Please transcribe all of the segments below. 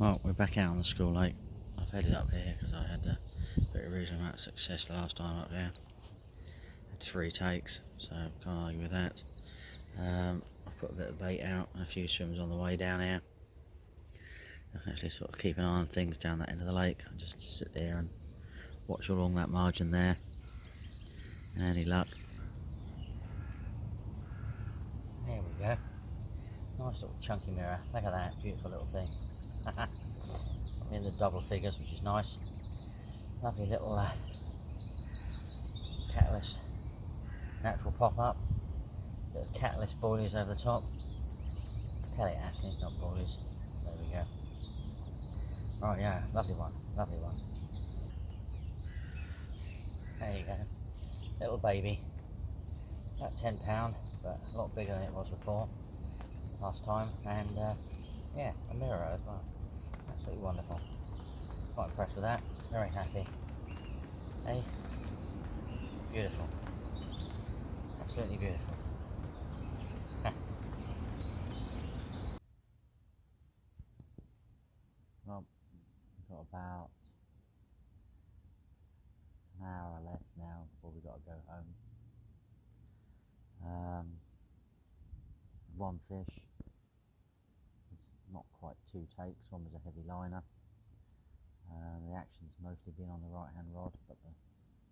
Well, we're back out on the school lake. I've headed up here because I had a pretty reasonable amount of success the last time up here. Had 3 takes, so can't argue with that. I've put a bit of bait out and a few swims on the way down here. I can actually sort of keep an eye on things down that end of the lake and just sit there and watch along that margin there. And any luck. There we go. Nice little chunky mirror. Look at that, beautiful little thing. I'm in the double figures, which is nice. Lovely little catalyst, natural pop up. Bit of catalyst boilies over the top. Pellet actually, not boilies. There we go. Oh yeah, lovely one, lovely one. There you go. Little baby. About £10, but a lot bigger than it was before last time. And yeah, a mirror as well. Absolutely wonderful. Quite impressed with that. Very happy. Hey, beautiful. Absolutely beautiful. Well, we've got about an hour left now before we've got to go home. One fish. It's not quite 2 takes. One was a heavy liner. The action's mostly been on the right hand rod, but the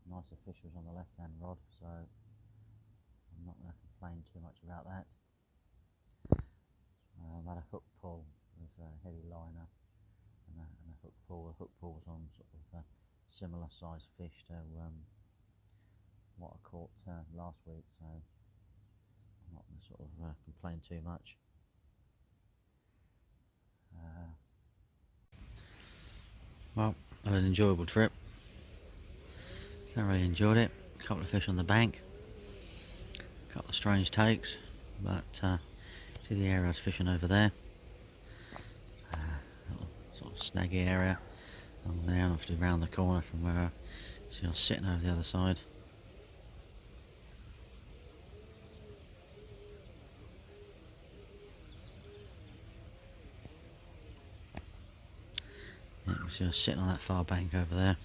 nicer fish was on the left hand rod, so I'm not going to complain too much about that. I've had a hook pull with a heavy liner and a hook pull. The hook pull was on sort of a similar sized fish to what I caught last week, so I'm not going to sort of complain too much. Well, I had an enjoyable trip. Thoroughly enjoyed it. A couple of fish on the bank, a couple of strange takes, but see the area I was fishing over there. Little sort of snaggy area along there, and obviously round the corner from where I was sitting over the other side. Yeah, you can see I was sitting on that far bank over there.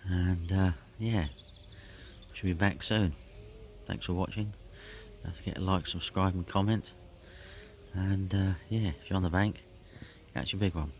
And yeah, should be back soon. Thanks for watching. Don't forget to like, subscribe and comment. And yeah, if you're on the bank, catch a big one.